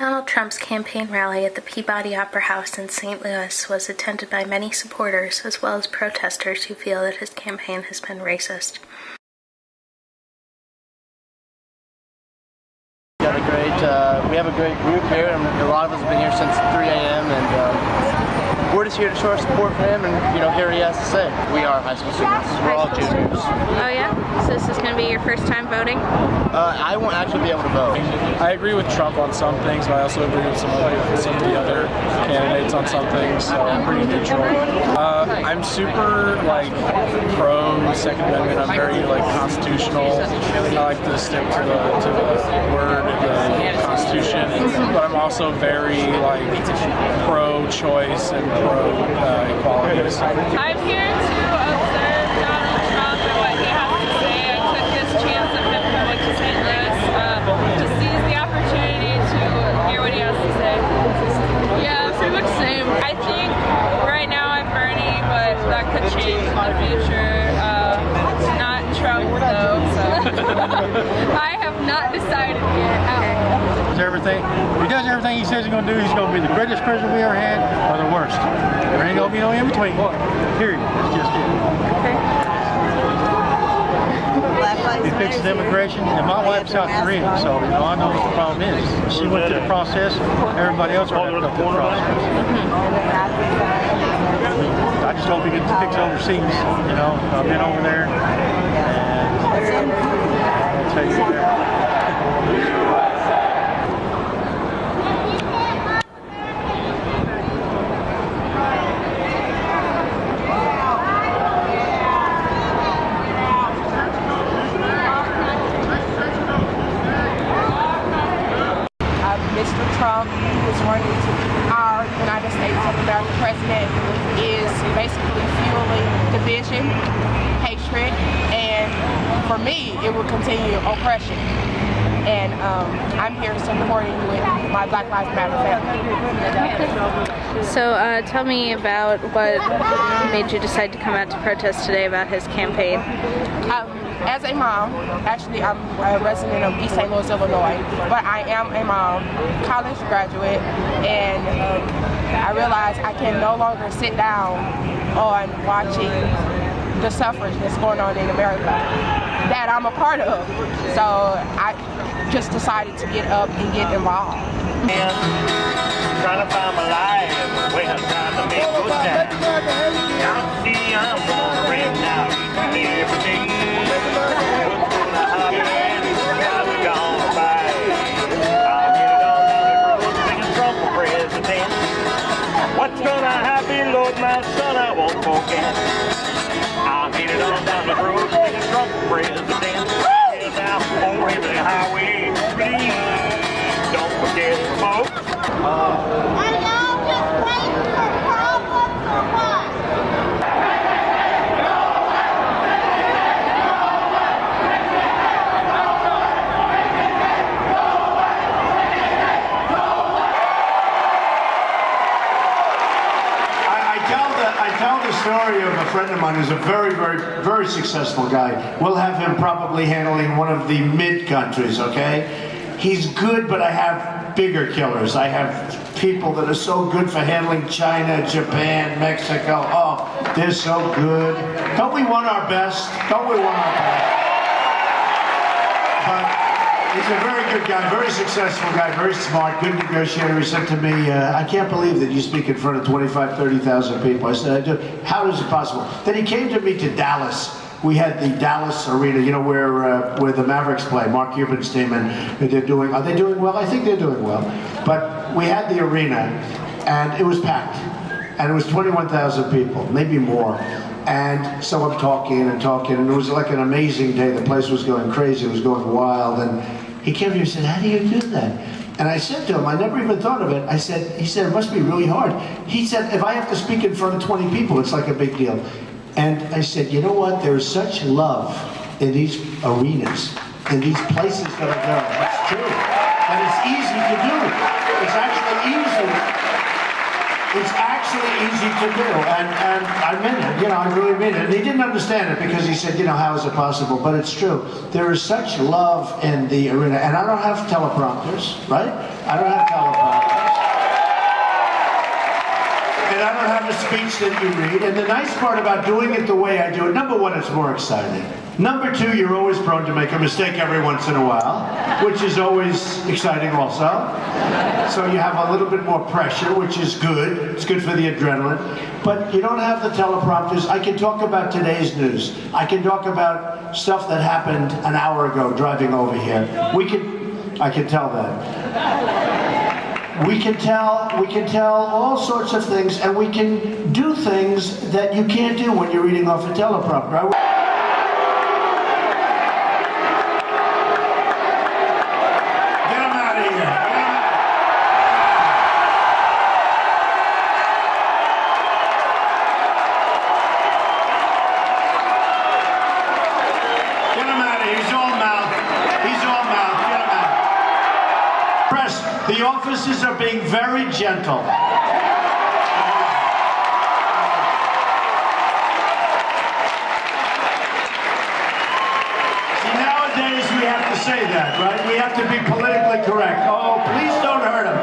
Donald Trump's campaign rally at the Peabody Opera House in St. Louis was attended by many supporters as well as protesters who feel that his campaign has been racist. We have a great group here, and a lot of us have been here since 3 a.m. and we're just here to show our support for him and hear what he has to say. We are high school students. We're all juniors. Oh yeah? So this is going to be your first time voting? I won't actually be able to vote. I agree with Trump on some things, but I also agree with some of the other candidates on some things, so I'm pretty neutral. I'm super pro Second Amendment. I'm very constitutional. I like to stick to the word of the Constitution, but I'm also very pro-choice and pro-equality. I'm here to observe Donald Trump and what he has to say. I took this chance of him coming to St. Louis to seize the opportunity to hear what he has to say. Yeah, pretty much the same. I think right now I'm Bernie, but that could change in the future. Not Trump though, so I have not decided yet. He does everything he says he's going to do. He's going to be the greatest president we ever had or the worst. There ain't going to be no in between. Period. That's just it. He fixes immigration, and my wife's South Korean, so I know what the problem is. She went through the process. Everybody else will have to go through the process. I just hope he gets fixed overseas. I've been over there, and I'll tell you there. Mr. Trump, who is running to our United States of America president, is basically fueling division, hatred, and for me, it will continue oppression. And I'm here supporting with my Black Lives Matter family. So tell me about what made you decide to come out to protest today about his campaign. As a mom, actually I'm a resident of East St. Louis, Illinois, but I am a mom, college graduate, and I realize I can no longer sit down on watching the suffrage that's going on in America that I'm a part of. So I just decided to get up and get involved. Trying to find my life, way I'm trying to make good time. Now see I'm gonna bring now each and every day. What's gonna happen? How we gonna fight? I'll get it on down the road, singing Trump for president. What's gonna happen, Lord, my son, I won't forget. I'll get it on down the road, singing Trump for president. Head down for every highway, please don't forget the folks. Are y'all just waiting for problems or what? I tell the story of a friend of mine who's a very, very, very successful guy. We'll have him probably handling one of the mid-countries, okay? He's good, but I have bigger killers. I have people that are so good for handling China, Japan, Mexico. Oh, they're so good. Don't we want our best? Don't we want our best? But he's a very good guy, very successful guy, very smart, good negotiator. He said to me, I can't believe that you speak in front of 25, 30,000 people. I said, I do. How is it possible? Then he came to me to Dallas. We had the Dallas Arena, where the Mavericks play, Mark Cuban's team, and are they doing well? I think they're doing well. But we had the arena, and it was packed. And it was 21,000 people, maybe more. And so I'm talking, and it was like an amazing day. The place was going crazy, it was going wild. And he came to me and said, how do you do that? And I said to him, I never even thought of it. He said, it must be really hard. He said, if I have to speak in front of 20 people, it's like a big deal. And I said, you know what? There's such love in these arenas, in these places that are there. It's true. And it's easy to do. It's actually easy. It's actually easy to to do, and I meant it, I really mean it. And he didn't understand it because he said, how is it possible? But it's true. There is such love in the arena, and I don't have teleprompters, right? I don't have teleprompters. And I don't have a speech that you read. And the nice part about doing it the way I do it, number one, it's more exciting. Number two, you're always prone to make a mistake every once in a while, which is always exciting also. So you have a little bit more pressure, which is good. It's good for the adrenaline. But you don't have the teleprompters. I can talk about today's news. I can talk about stuff that happened an hour ago driving over here. I can tell that. We can tell all sorts of things, and we can do things that you can't do when you're reading off a teleprompter. The officers are being very gentle. See, nowadays we have to say that, right? We have to be politically correct. Oh, please don't hurt them.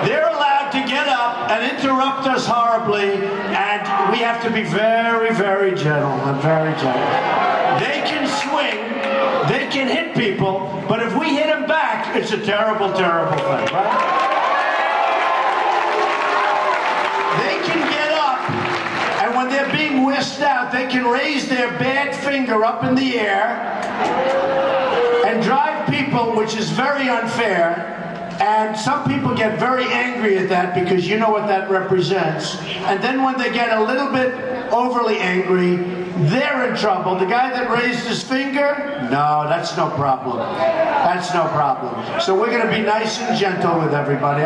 They're allowed to get up and interrupt us horribly, and we have to be very, very gentle and very gentle. They can swing, they can hit people, but if we hit them back, it's a terrible, terrible thing, right? They can get up, and when they're being whisked out, they can raise their bad finger up in the air and drive people, which is very unfair. And some people get very angry at that because you know what that represents. And then when they get a little bit overly angry, they're in trouble. The guy that raised his finger, no, that's no problem. That's no problem. So we're going to be nice and gentle with everybody.